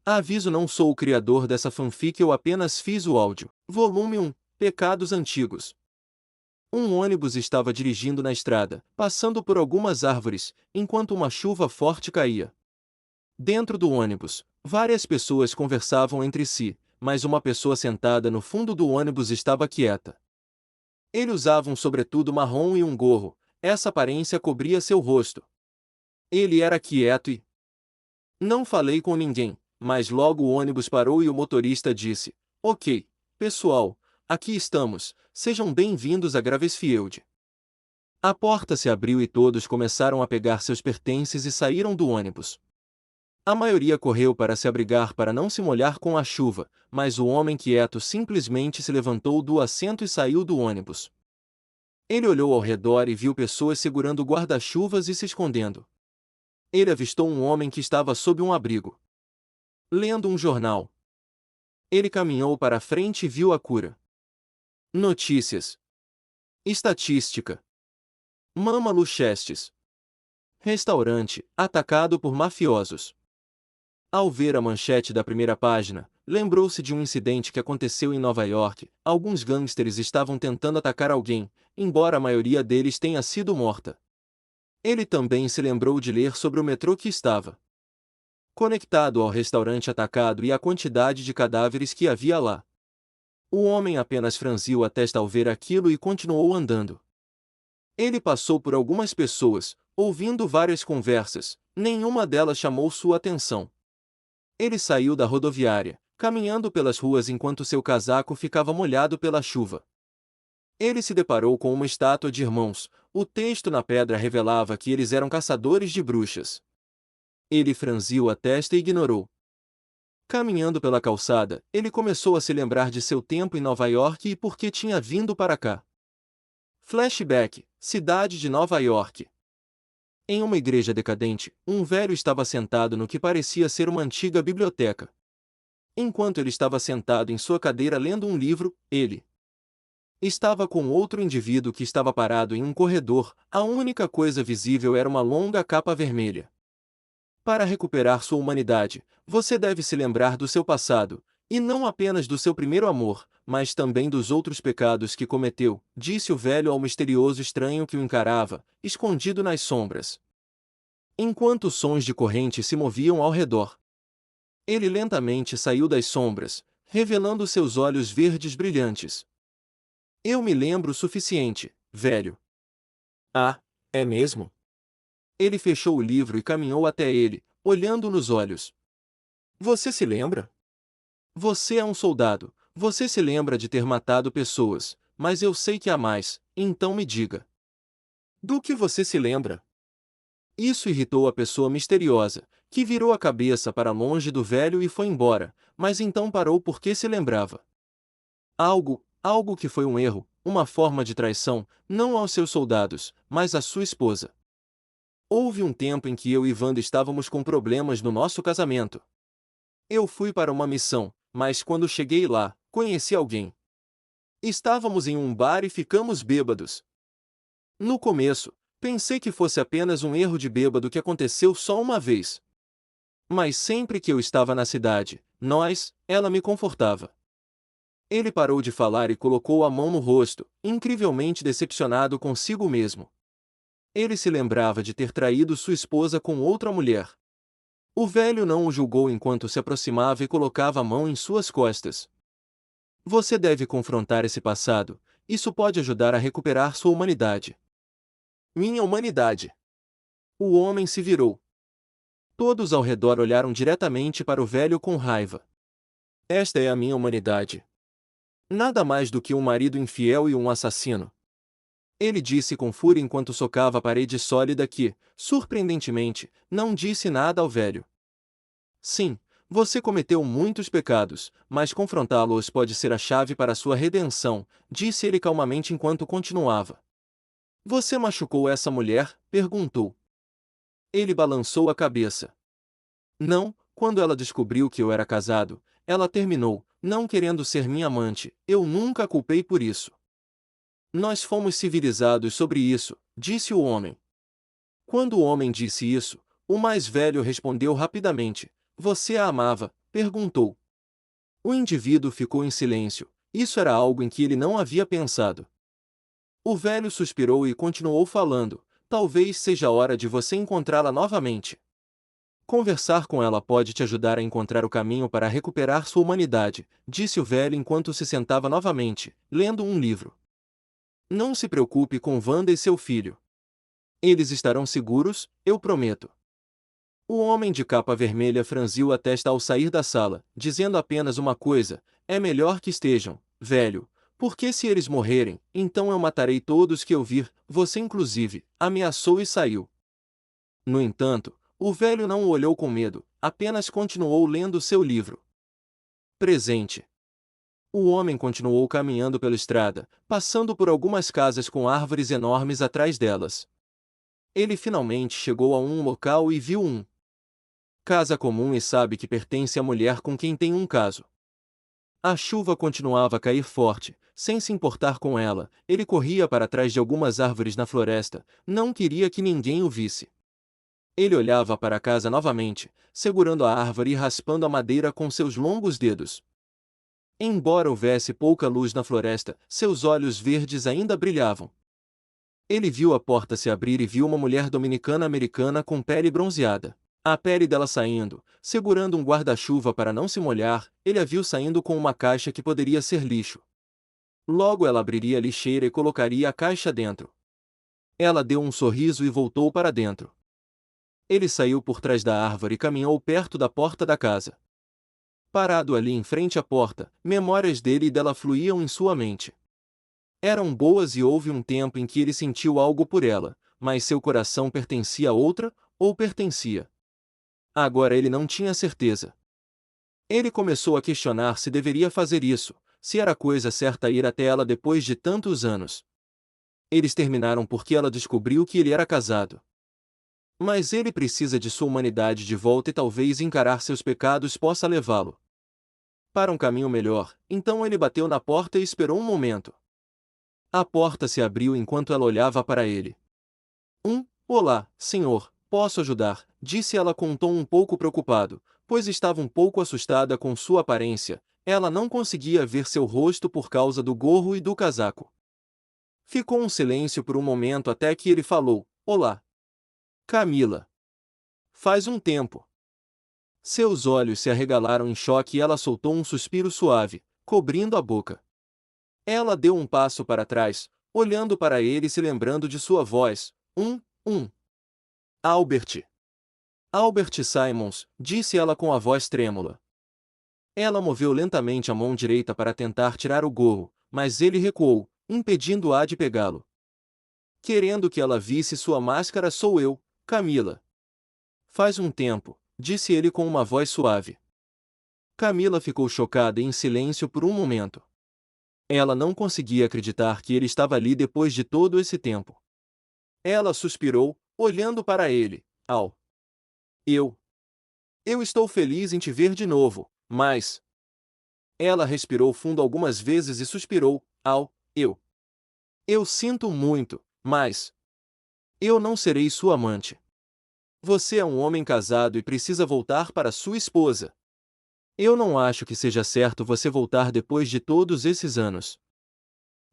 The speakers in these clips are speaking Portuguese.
Aviso: não sou o criador dessa fanfic, eu apenas fiz o áudio. Volume 1. Pecados Antigos. Um ônibus estava dirigindo na estrada, passando por algumas árvores, enquanto uma chuva forte caía. Dentro do ônibus, várias pessoas conversavam entre si, mas uma pessoa sentada no fundo do ônibus estava quieta. Ele usava um sobretudo marrom e um gorro, essa aparência cobria seu rosto. Ele era quieto e não falei com ninguém, mas logo o ônibus parou e o motorista disse: Ok, pessoal, aqui estamos, sejam bem-vindos a Gravesfield. A porta se abriu e todos começaram a pegar seus pertences e saíram do ônibus. A maioria correu para se abrigar para não se molhar com a chuva, mas o homem quieto simplesmente se levantou do assento e saiu do ônibus. Ele olhou ao redor e viu pessoas segurando guarda-chuvas e se escondendo. Ele avistou um homem que estava sob um abrigo, lendo um jornal. Ele caminhou para a frente e viu a cura. Notícias. Estatística. Mama Luchestes. Restaurante, atacado por mafiosos. Ao ver a manchete da primeira página, lembrou-se de um incidente que aconteceu em Nova York. Alguns gangsters estavam tentando atacar alguém, embora a maioria deles tenha sido morta. Ele também se lembrou de ler sobre o metrô que estava conectado ao restaurante atacado e a quantidade de cadáveres que havia lá. O homem apenas franziu a testa ao ver aquilo e continuou andando. Ele passou por algumas pessoas, ouvindo várias conversas, nenhuma delas chamou sua atenção. Ele saiu da rodoviária, caminhando pelas ruas enquanto seu casaco ficava molhado pela chuva. Ele se deparou com uma estátua de irmãos, o texto na pedra revelava que eles eram caçadores de bruxas. Ele franziu a testa e ignorou. Caminhando pela calçada, ele começou a se lembrar de seu tempo em Nova York e por que tinha vindo para cá. Flashback, cidade de Nova York. Em uma igreja decadente, um velho estava sentado no que parecia ser uma antiga biblioteca. Enquanto ele estava sentado em sua cadeira lendo um livro, ele estava com outro indivíduo que estava parado em um corredor, a única coisa visível era uma longa capa vermelha. Para recuperar sua humanidade, você deve se lembrar do seu passado, e não apenas do seu primeiro amor, mas também dos outros pecados que cometeu, disse o velho ao misterioso estranho que o encarava, escondido nas sombras. Enquanto sons de corrente se moviam ao redor, ele lentamente saiu das sombras, revelando seus olhos verdes brilhantes. Eu me lembro o suficiente, velho. Ah, é mesmo? Ele fechou o livro e caminhou até ele, olhando nos olhos. Você se lembra? Você é um soldado, você se lembra de ter matado pessoas, mas eu sei que há mais, então me diga. Do que você se lembra? Isso irritou a pessoa misteriosa, que virou a cabeça para longe do velho e foi embora, mas então parou porque se lembrava. Algo que foi um erro, uma forma de traição, não aos seus soldados, mas à sua esposa. Houve um tempo em que eu e Wanda estávamos com problemas no nosso casamento. Eu fui para uma missão, mas quando cheguei lá, conheci alguém. Estávamos em um bar e ficamos bêbados. No começo, pensei que fosse apenas um erro de bêbado que aconteceu só uma vez. Mas sempre que eu estava na cidade, ela me confortava. Ele parou de falar e colocou a mão no rosto, incrivelmente decepcionado consigo mesmo. Ele se lembrava de ter traído sua esposa com outra mulher. O velho não o julgou enquanto se aproximava e colocava a mão em suas costas. Você deve confrontar esse passado, isso pode ajudar a recuperar sua humanidade. Minha humanidade. O homem se virou. Todos ao redor olharam diretamente para o velho com raiva. Esta é a minha humanidade. Nada mais do que um marido infiel e um assassino. Ele disse com fúria enquanto socava a parede sólida que, surpreendentemente, não disse nada ao velho. Sim, você cometeu muitos pecados, mas confrontá-los pode ser a chave para sua redenção, disse ele calmamente enquanto continuava. Você machucou essa mulher? Perguntou. Ele balançou a cabeça. Não, quando ela descobriu que eu era casado, ela terminou, não querendo ser minha amante, eu nunca a culpei por isso. Nós fomos civilizados sobre isso, disse o homem. Quando o homem disse isso, o mais velho respondeu rapidamente: você a amava, Perguntou. O indivíduo ficou em silêncio. Isso era algo em que ele não havia pensado. O velho suspirou e continuou falando. Talvez seja a hora de você encontrá-la novamente. Conversar com ela pode te ajudar a encontrar o caminho para recuperar sua humanidade, disse o velho enquanto se sentava novamente, lendo um livro. Não se preocupe com Wanda e seu filho. Eles estarão seguros, eu prometo. O homem de capa vermelha franziu a testa ao sair da sala, dizendo apenas uma coisa: é melhor que estejam, velho, porque se eles morrerem, então eu matarei todos que eu vir, você inclusive, ameaçou e saiu. No entanto, o velho não o olhou com medo, apenas continuou lendo seu livro. Presente. O homem continuou caminhando pela estrada, passando por algumas casas com árvores enormes atrás delas. Ele finalmente chegou a um local e viu casa comum e sabe que pertence à mulher com quem tem um caso. A chuva continuava a cair forte, sem se importar com ela, ele corria para trás de algumas árvores na floresta, não queria que ninguém o visse. Ele olhava para a casa novamente, segurando a árvore e raspando a madeira com seus longos dedos. Embora houvesse pouca luz na floresta, seus olhos verdes ainda brilhavam. Ele viu a porta se abrir e viu uma mulher dominicana-americana com pele bronzeada. A pele dela saindo, segurando um guarda-chuva para não se molhar, ele a viu saindo com uma caixa que poderia ser lixo. Logo ela abriria a lixeira e colocaria a caixa dentro. Ela deu um sorriso e voltou para dentro. Ele saiu por trás da árvore e caminhou perto da porta da casa. Parado ali em frente à porta, memórias dele e dela fluíam em sua mente. Eram boas e houve um tempo em que ele sentiu algo por ela, mas seu coração pertencia a outra, ou pertencia. Agora ele não tinha certeza. Ele começou a questionar se deveria fazer isso, se era a coisa certa ir até ela depois de tantos anos. Eles terminaram porque ela descobriu que ele era casado. Mas ele precisa de sua humanidade de volta e talvez encarar seus pecados possa levá-lo para um caminho melhor, então ele bateu na porta e esperou um momento. A porta se abriu enquanto ela olhava para ele. Olá, senhor, posso ajudar? Disse ela com um tom um pouco preocupado, pois estava um pouco assustada com sua aparência, ela não conseguia ver seu rosto por causa do gorro e do casaco. Ficou um silêncio por um momento até que ele falou, olá. Camila. Faz um tempo. Seus olhos se arregalaram em choque e ela soltou um suspiro suave, cobrindo a boca. Ela deu um passo para trás, olhando para ele e se lembrando de sua voz. Albert. Albert Simons, disse ela com a voz trêmula. Ela moveu lentamente a mão direita para tentar tirar o gorro, mas ele recuou, impedindo-a de pegá-lo. Querendo que ela visse sua máscara, sou eu, Camila. Faz um tempo, disse ele com uma voz suave. Camila ficou chocada e em silêncio por um momento. Ela não conseguia acreditar que ele estava ali depois de todo esse tempo. Ela suspirou, olhando para ele. Eu estou feliz em te ver de novo, mas... Ela respirou fundo algumas vezes e suspirou. Eu sinto muito, mas... Eu não serei sua amante. Você é um homem casado e precisa voltar para sua esposa. Eu não acho que seja certo você voltar depois de todos esses anos.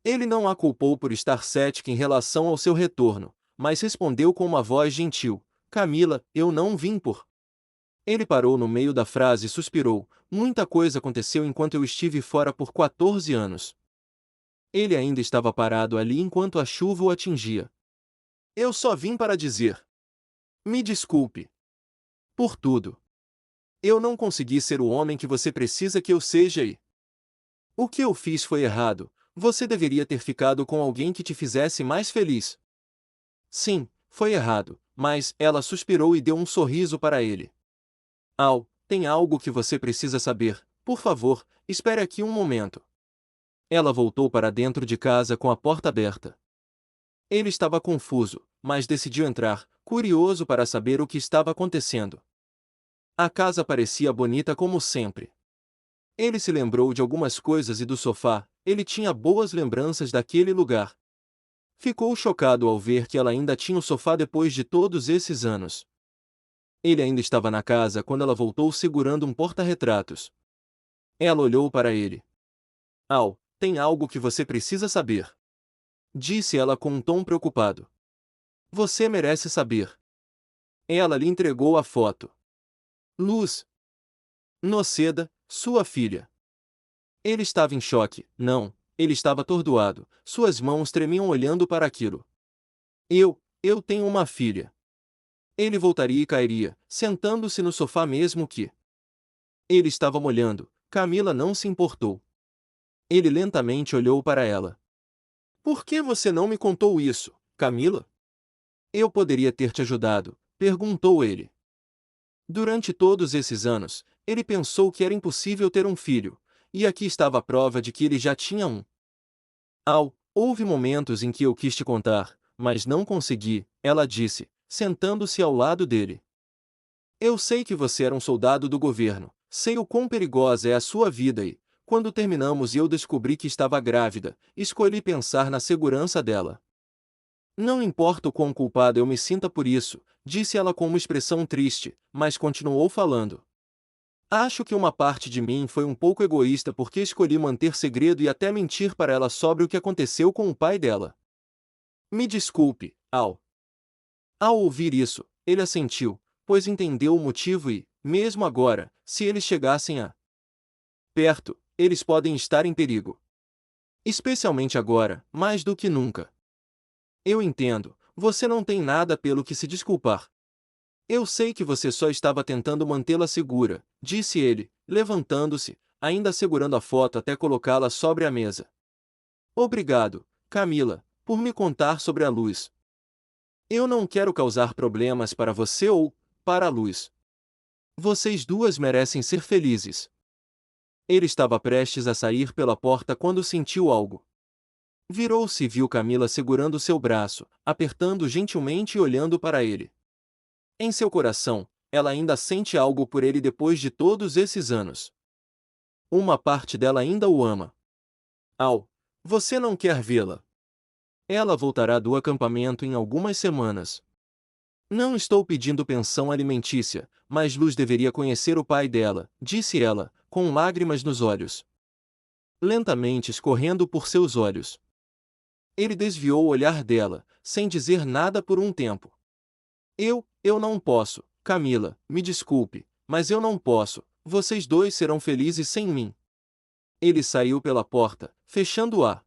Ele não a culpou por estar cética em relação ao seu retorno, mas respondeu com uma voz gentil. Camila, eu não vim por... Ele parou no meio da frase e suspirou. Muita coisa aconteceu enquanto eu estive fora por 14 anos. Ele ainda estava parado ali enquanto a chuva o atingia. Eu só vim para dizer. Me desculpe. Por tudo. Eu não consegui ser o homem que você precisa que eu seja e... O que eu fiz foi errado. Você deveria ter ficado com alguém que te fizesse mais feliz. Sim, foi errado, mas ela suspirou e deu um sorriso para ele. Tem algo que você precisa saber. Por favor, espere aqui um momento. Ela voltou para dentro de casa com a porta aberta. Ele estava confuso, mas decidiu entrar, curioso para saber o que estava acontecendo. A casa parecia bonita como sempre. Ele se lembrou de algumas coisas e do sofá, ele tinha boas lembranças daquele lugar. Ficou chocado ao ver que ela ainda tinha o sofá depois de todos esses anos. Ele ainda estava na casa quando ela voltou segurando um porta-retratos. Ela olhou para ele. Al, tem algo que você precisa saber. Disse ela com um tom preocupado. Você merece saber. Ela lhe entregou a foto. Luz Noceda, sua filha. Ele estava em choque. Não, ele estava atordoado. Suas mãos tremiam olhando para aquilo. Eu tenho uma filha. Ele voltaria e cairia, sentando-se no sofá mesmo que. Ele estava molhando. Camila não se importou. Ele lentamente olhou para ela. Por que você não me contou isso, Camila? Eu poderia ter te ajudado, perguntou ele. Durante todos esses anos, ele pensou que era impossível ter um filho, e aqui estava a prova de que ele já tinha um. Houve momentos em que eu quis te contar, mas não consegui, ela disse, sentando-se ao lado dele. Eu sei que você era um soldado do governo, sei o quão perigosa é a sua vida e, quando terminamos e eu descobri que estava grávida, escolhi pensar na segurança dela. Não importa o quão culpada eu me sinta por isso, disse ela com uma expressão triste, mas continuou falando. Acho que uma parte de mim foi um pouco egoísta porque escolhi manter segredo e até mentir para ela sobre o que aconteceu com o pai dela. Me desculpe, Al. Ao ouvir isso, ele assentiu, pois entendeu o motivo e, mesmo agora, se eles chegassem a perto, eles podem estar em perigo. Especialmente agora, mais do que nunca. Eu entendo, você não tem nada pelo que se desculpar. Eu sei que você só estava tentando mantê-la segura, disse ele, levantando-se, ainda segurando a foto até colocá-la sobre a mesa. Obrigado, Camila, por me contar sobre a Luz. Eu não quero causar problemas para você ou para a Luz. Vocês duas merecem ser felizes. Ele estava prestes a sair pela porta quando sentiu algo. Virou-se e viu Camila segurando seu braço, apertando gentilmente e olhando para ele. Em seu coração, ela ainda sente algo por ele depois de todos esses anos. Uma parte dela ainda o ama. Você não quer vê-la? Ela voltará do acampamento em algumas semanas. Não estou pedindo pensão alimentícia, mas Luz deveria conhecer o pai dela, disse ela, com lágrimas nos olhos. Lentamente escorrendo por seus olhos. Ele desviou o olhar dela, sem dizer nada por um tempo. Eu não posso, Camila, me desculpe, mas eu não posso, vocês dois serão felizes sem mim. Ele saiu pela porta, fechando-a.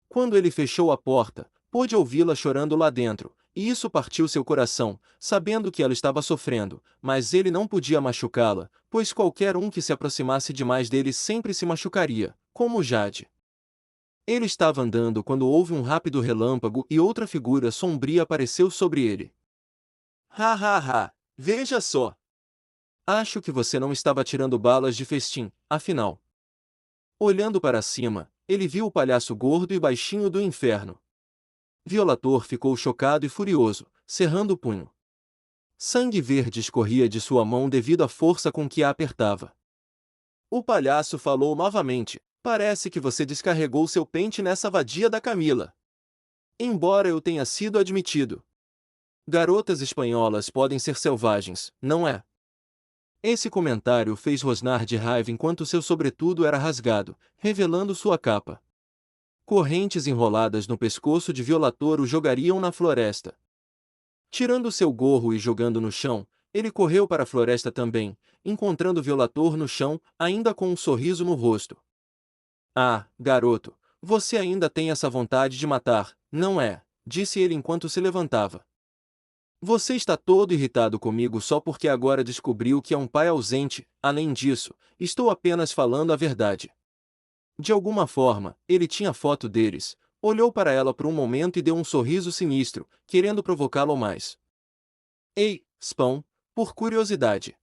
Quando ele fechou a porta, pôde ouvi-la chorando lá dentro, e isso partiu seu coração, sabendo que ela estava sofrendo, mas ele não podia machucá-la, pois qualquer um que se aproximasse demais dele sempre se machucaria, como Jade. Ele estava andando quando houve um rápido relâmpago e outra figura sombria apareceu sobre ele. Veja só! Acho que você não estava tirando balas de festim, afinal. Olhando para cima, ele viu o palhaço gordo e baixinho do inferno. Violator ficou chocado e furioso, cerrando o punho. Sangue verde escorria de sua mão devido à força com que a apertava. O palhaço falou novamente. Parece que você descarregou seu pente nessa vadia da Camila. Embora eu tenha sido admitido. Garotas espanholas podem ser selvagens, não é? Esse comentário fez rosnar de raiva enquanto seu sobretudo era rasgado, revelando sua capa. Correntes enroladas no pescoço de Violator o jogariam na floresta. Tirando seu gorro e jogando no chão, ele correu para a floresta também, encontrando Violator no chão, ainda com um sorriso no rosto. Ah, garoto, você ainda tem essa vontade de matar, não é? Disse ele enquanto se levantava. Você está todo irritado comigo só porque agora descobriu que é um pai ausente, além disso, estou apenas falando a verdade. De alguma forma, ele tinha foto deles, olhou para ela por um momento e deu um sorriso sinistro, querendo provocá-lo mais. Ei, Spawn, por curiosidade.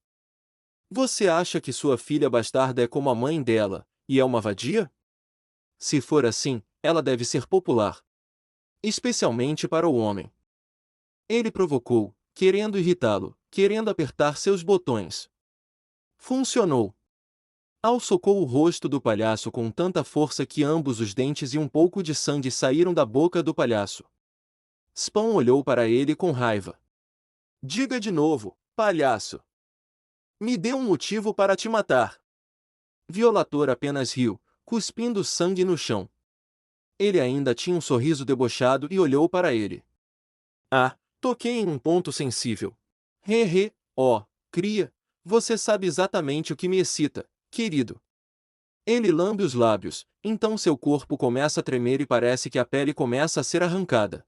Você acha que sua filha bastarda é como a mãe dela, e é uma vadia? Se for assim, ela deve ser popular. Especialmente para o homem. Ele provocou, querendo irritá-lo, querendo apertar seus botões. Funcionou. Al socou o rosto do palhaço com tanta força que ambos os dentes e um pouco de sangue saíram da boca do palhaço. Spawn olhou para ele com raiva. Diga de novo, palhaço. Me dê um motivo para te matar. Violator apenas riu, cuspindo sangue no chão. Ele ainda tinha um sorriso debochado e olhou para ele. Ah, toquei em um ponto sensível. Ó, cria, você sabe exatamente o que me excita, querido. Ele lambe os lábios, então seu corpo começa a tremer e parece que a pele começa a ser arrancada.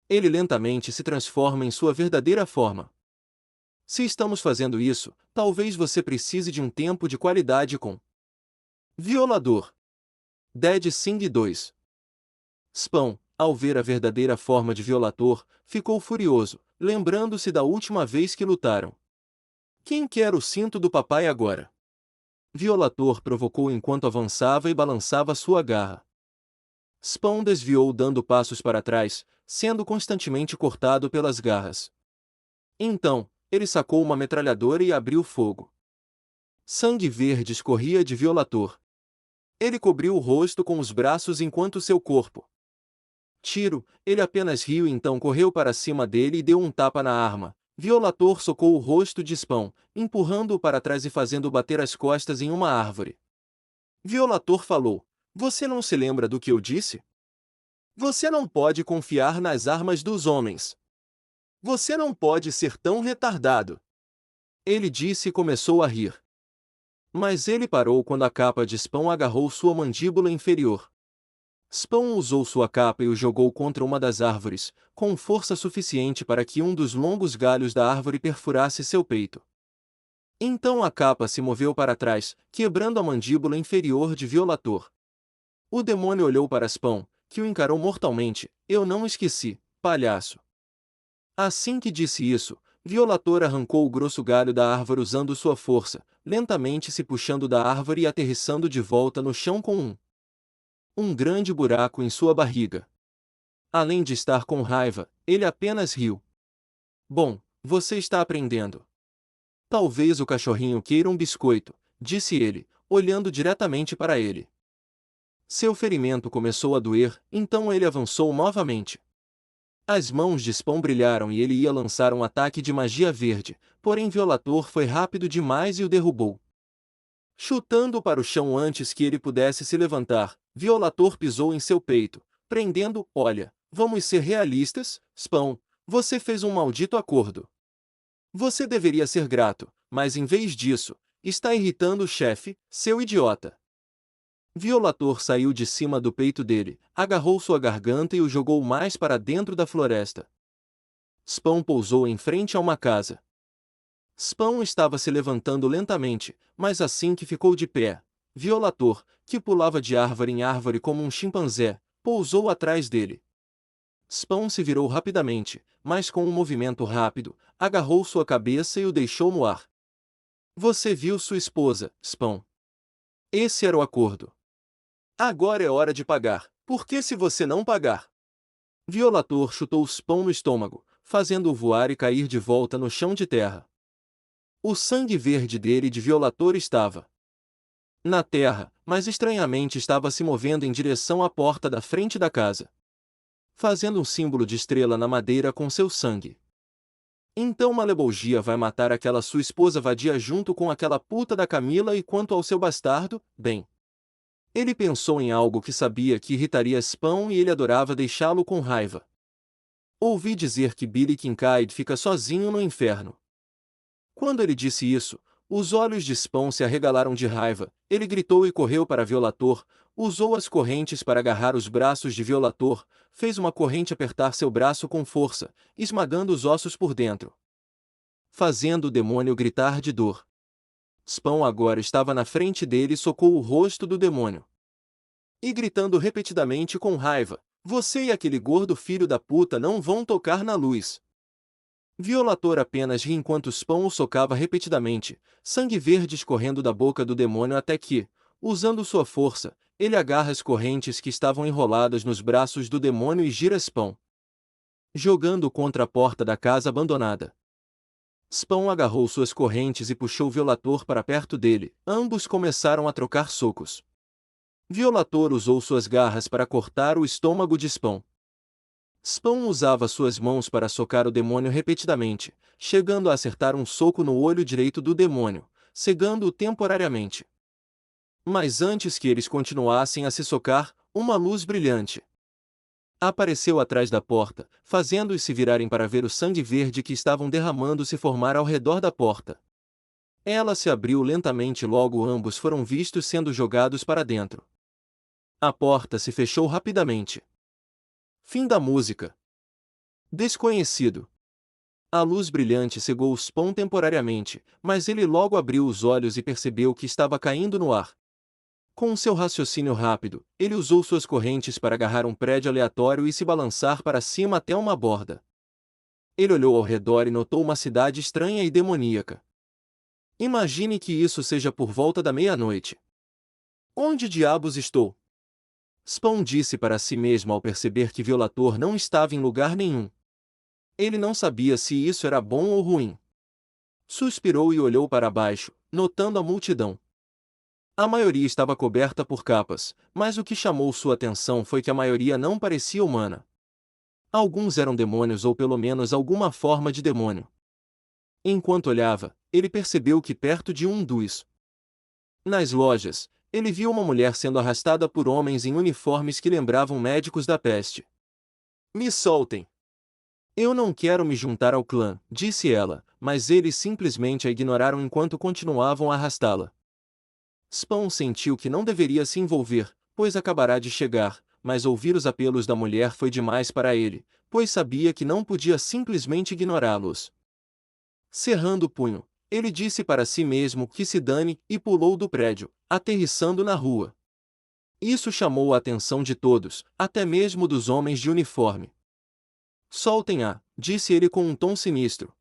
Ele lentamente se transforma em sua verdadeira forma. Se estamos fazendo isso, talvez você precise de um tempo de qualidade com Violador. Dead Sing 2. Spawn, ao ver a verdadeira forma de Violator, ficou furioso, lembrando-se da última vez que lutaram. Quem quer o cinto do papai agora? Violator provocou enquanto avançava e balançava sua garra. Spawn desviou dando passos para trás, sendo constantemente cortado pelas garras. Então, ele sacou uma metralhadora e abriu fogo. Sangue verde escorria de Violator. Ele cobriu o rosto com os braços enquanto seu corpo. Tiro, ele apenas riu e então correu para cima dele e deu um tapa na arma. Violator socou o rosto de Spawn, empurrando-o para trás e fazendo-o bater as costas em uma árvore. Violator falou: Você não se lembra do que eu disse? Você não pode confiar nas armas dos homens. Você não pode ser tão retardado. Ele disse e começou a rir. Mas ele parou quando a capa de Spawn agarrou sua mandíbula inferior. Spawn usou sua capa e o jogou contra uma das árvores, com força suficiente para que um dos longos galhos da árvore perfurasse seu peito. Então a capa se moveu para trás, quebrando a mandíbula inferior de Violator. O demônio olhou para Spawn, que o encarou mortalmente. Eu não esqueci, palhaço. Assim que disse isso, Violator arrancou o grosso galho da árvore usando sua força, lentamente se puxando da árvore e aterrissando de volta no chão com um grande buraco em sua barriga. Além de estar com raiva, ele apenas riu. Bom, você está aprendendo. Talvez o cachorrinho queira um biscoito, disse ele, olhando diretamente para ele. Seu ferimento começou a doer, então ele avançou novamente. As mãos de Spawn brilharam e ele ia lançar um ataque de magia verde, porém Violator foi rápido demais e o derrubou. Chutando-o para o chão antes que ele pudesse se levantar, Violator pisou em seu peito, prendendo. Olha, vamos ser realistas, Spawn, você fez um maldito acordo. Você deveria ser grato, mas em vez disso, está irritando o chefe, seu idiota. Violator saiu de cima do peito dele, agarrou sua garganta e o jogou mais para dentro da floresta. Spawn pousou em frente a uma casa. Spawn estava se levantando lentamente, mas assim que ficou de pé, Violator, que pulava de árvore em árvore como um chimpanzé, pousou atrás dele. Spawn se virou rapidamente, mas com um movimento rápido, agarrou sua cabeça e o deixou no ar. Você viu sua esposa, Spawn. Esse era o acordo. Agora é hora de pagar, porque se você não pagar... Violator chutou Spawn no estômago, fazendo-o voar e cair de volta no chão de terra. O sangue verde dele de Violator estava na terra, mas estranhamente estava se movendo em direção à porta da frente da casa, fazendo um símbolo de estrela na madeira com seu sangue. Então Malebolgia vai matar aquela sua esposa vadia junto com aquela puta da Camila e quanto ao seu bastardo, bem... Ele pensou em algo que sabia que irritaria Spawn e ele adorava deixá-lo com raiva. Ouvi dizer que Billy Kincaid fica sozinho no inferno. Quando ele disse isso, os olhos de Spawn se arregalaram de raiva, ele gritou e correu para Violator, usou as correntes para agarrar os braços de Violator, fez uma corrente apertar seu braço com força, esmagando os ossos por dentro, fazendo o demônio gritar de dor. Spawn agora estava na frente dele e socou o rosto do demônio. E gritando repetidamente com raiva, você e aquele gordo filho da puta não vão tocar na luz. Violator apenas ri enquanto Spawn o socava repetidamente, sangue verde escorrendo da boca do demônio até que, usando sua força, ele agarra as correntes que estavam enroladas nos braços do demônio e gira Spawn, jogando contra a porta da casa abandonada. Spawn agarrou suas correntes e puxou Violator para perto dele. Ambos começaram a trocar socos. Violator usou suas garras para cortar o estômago de Spawn. Spawn usava suas mãos para socar o demônio repetidamente, chegando a acertar um soco no olho direito do demônio, cegando-o temporariamente. Mas antes que eles continuassem a se socar, uma luz brilhante apareceu atrás da porta, fazendo-os se virarem para ver o sangue verde que estavam derramando se formar ao redor da porta. Ela se abriu lentamente e logo ambos foram vistos sendo jogados para dentro. A porta se fechou rapidamente. Fim da música. Desconhecido. A luz brilhante cegou Spawn temporariamente, mas ele logo abriu os olhos e percebeu que estava caindo no ar. Com seu raciocínio rápido, ele usou suas correntes para agarrar um prédio aleatório e se balançar para cima até uma borda. Ele olhou ao redor e notou uma cidade estranha e demoníaca. Imagine que isso seja por volta da meia-noite. Onde diabos estou? Spawn disse para si mesmo ao perceber que Violator não estava em lugar nenhum. Ele não sabia se isso era bom ou ruim. Suspirou e olhou para baixo, notando a multidão. A maioria estava coberta por capas, mas o que chamou sua atenção foi que a maioria não parecia humana. Alguns eram demônios ou pelo menos alguma forma de demônio. Enquanto olhava, ele percebeu que perto de um dos nas lojas, ele viu uma mulher sendo arrastada por homens em uniformes que lembravam médicos da peste. "Me soltem! Eu não quero me juntar ao clã", disse ela, mas eles simplesmente a ignoraram enquanto continuavam a arrastá-la. Spawn sentiu que não deveria se envolver, pois acabará de chegar, mas ouvir os apelos da mulher foi demais para ele, pois sabia que não podia simplesmente ignorá-los. Cerrando o punho, ele disse para si mesmo que se dane e pulou do prédio, aterrissando na rua. Isso chamou a atenção de todos, até mesmo dos homens de uniforme. "Soltem-a", disse ele com um tom sinistro.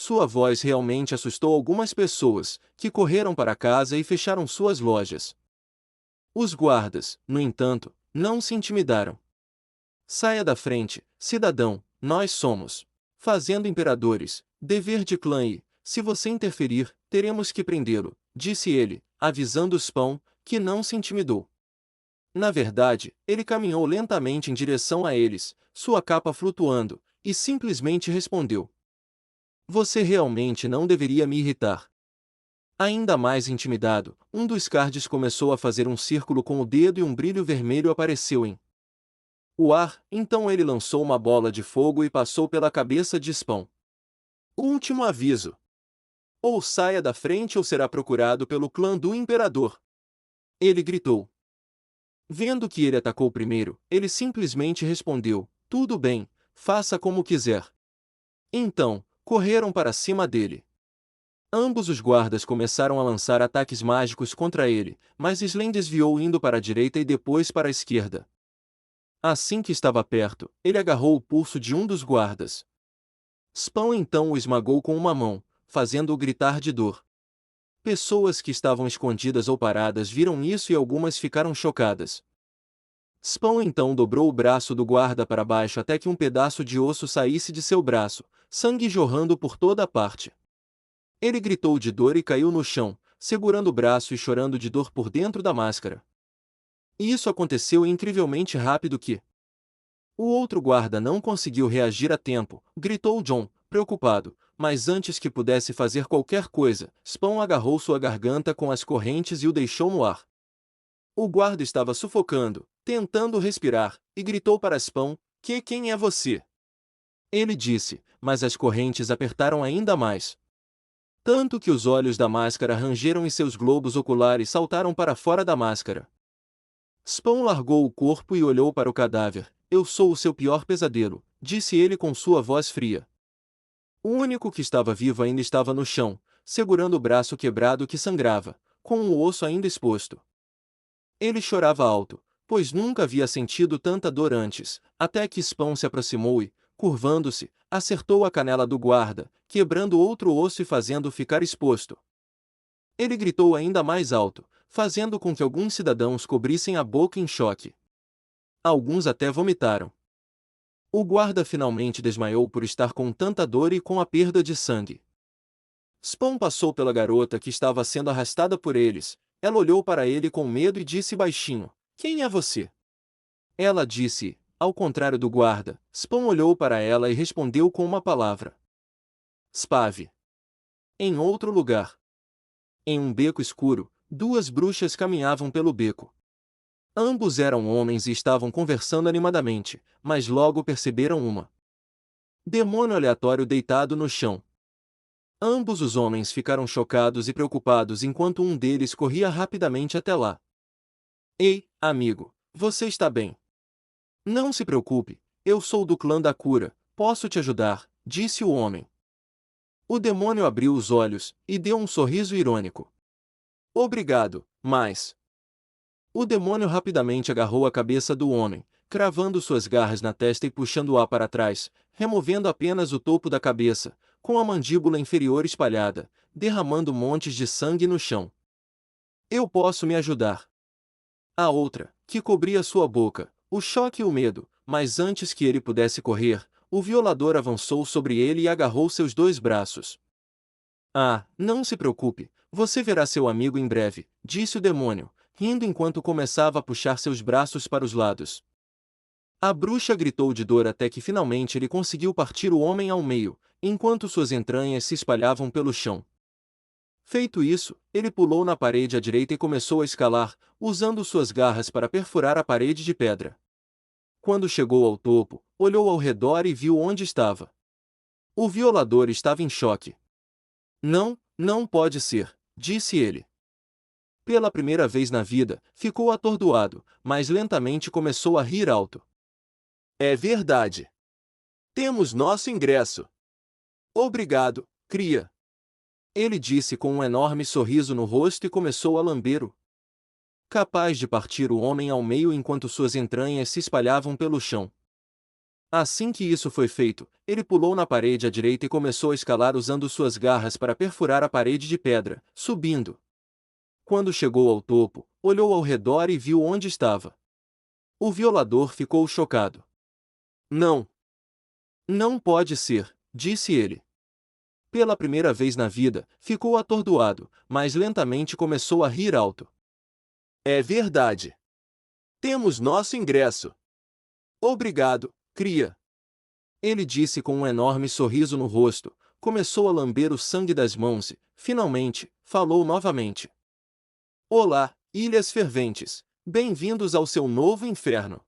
Sua voz realmente assustou algumas pessoas, que correram para casa e fecharam suas lojas. Os guardas, no entanto, não se intimidaram. "Saia da frente, cidadão, nós somos fazendo imperadores, dever de clã e, se você interferir, teremos que prendê-lo", disse ele, avisando Spawn, que não se intimidou. Na verdade, ele caminhou lentamente em direção a eles, sua capa flutuando, e simplesmente respondeu: "Você realmente não deveria me irritar." Ainda mais intimidado, um dos cards começou a fazer um círculo com o dedo e um brilho vermelho apareceu em o ar, então ele lançou uma bola de fogo e passou pela cabeça de Spawn. "Último aviso. Ou saia da frente ou será procurado pelo clã do Imperador." Ele gritou. Vendo que ele atacou primeiro, ele simplesmente respondeu: "Tudo bem, faça como quiser." Então, correram para cima dele. Ambos os guardas começaram a lançar ataques mágicos contra ele, mas Slen desviou indo para a direita e depois para a esquerda. Assim que estava perto, ele agarrou o pulso de um dos guardas. Spawn então o esmagou com uma mão, fazendo-o gritar de dor. Pessoas que estavam escondidas ou paradas viram isso e algumas ficaram chocadas. Spawn então dobrou o braço do guarda para baixo até que um pedaço de osso saísse de seu braço, sangue jorrando por toda a parte. Ele gritou de dor e caiu no chão, segurando o braço e chorando de dor por dentro da máscara. E isso aconteceu incrivelmente rápido que o outro guarda não conseguiu reagir a tempo, gritou John, preocupado, mas antes que pudesse fazer qualquer coisa, Spawn agarrou sua garganta com as correntes e o deixou no ar. O guarda estava sufocando, tentando respirar, e gritou para Spawn: Quem é você?" Ele disse, mas as correntes apertaram ainda mais. Tanto que os olhos da máscara rangeram e seus globos oculares saltaram para fora da máscara. Spawn largou o corpo e olhou para o cadáver. "Eu sou o seu pior pesadelo", disse ele com sua voz fria. O único que estava vivo ainda estava no chão, segurando o braço quebrado que sangrava, com o osso ainda exposto. Ele chorava alto, pois nunca havia sentido tanta dor antes, até que Spawn se aproximou e, curvando-se, acertou a canela do guarda, quebrando outro osso e fazendo-o ficar exposto. Ele gritou ainda mais alto, fazendo com que alguns cidadãos cobrissem a boca em choque. Alguns até vomitaram. O guarda finalmente desmaiou por estar com tanta dor e com a perda de sangue. Spawn passou pela garota que estava sendo arrastada por eles. Ela olhou para ele com medo e disse baixinho: "Quem é você?" Ela disse: ao contrário do guarda, Spawn olhou para ela e respondeu com uma palavra. Spave. Em outro lugar. Em um beco escuro, duas bruxas caminhavam pelo beco. Ambos eram homens e estavam conversando animadamente, mas logo perceberam uma demônio aleatório deitado no chão. Ambos os homens ficaram chocados e preocupados enquanto um deles corria rapidamente até lá. Ei, amigo, você está bem? Não se preocupe, eu sou do clã da cura, posso te ajudar, disse o homem. O demônio abriu os olhos e deu um sorriso irônico. Obrigado, mas... O demônio rapidamente agarrou a cabeça do homem, cravando suas garras na testa e puxando-a para trás, removendo apenas o topo da cabeça, com a mandíbula inferior espalhada, derramando montes de sangue no chão. Eu posso me ajudar. A outra, que cobria sua boca, o choque e o medo, mas antes que ele pudesse correr, o violador avançou sobre ele e agarrou seus dois braços. Ah, não se preocupe, você verá seu amigo em breve, disse o demônio, rindo enquanto começava a puxar seus braços para os lados. A bruxa gritou de dor até que finalmente ele conseguiu partir o homem ao meio, enquanto suas entranhas se espalhavam pelo chão. Feito isso, ele pulou na parede à direita e começou a escalar, usando suas garras para perfurar a parede de pedra. Quando chegou ao topo, olhou ao redor e viu onde estava. O violador estava em choque. Não, não pode ser, disse ele. Pela primeira vez na vida, ficou atordoado, mas lentamente começou a rir alto. É verdade. Temos nosso ingresso. Obrigado, cria. Ele disse com um enorme sorriso no rosto e começou a lamber-o. Capaz de partir o homem ao meio enquanto suas entranhas se espalhavam pelo chão. Assim que isso foi feito, ele pulou na parede à direita e começou a escalar usando suas garras para perfurar a parede de pedra, subindo. Quando chegou ao topo, olhou ao redor e viu onde estava. O violador ficou chocado. Não. Não pode ser, disse ele. Pela primeira vez na vida, ficou atordoado, mas lentamente começou a rir alto. É verdade. Temos nosso ingresso. Obrigado, cria. Ele disse com um enorme sorriso no rosto, começou a lamber o sangue das mãos e, finalmente, falou novamente. Olá, Ilhas Ferventes. Bem-vindos ao seu novo inferno.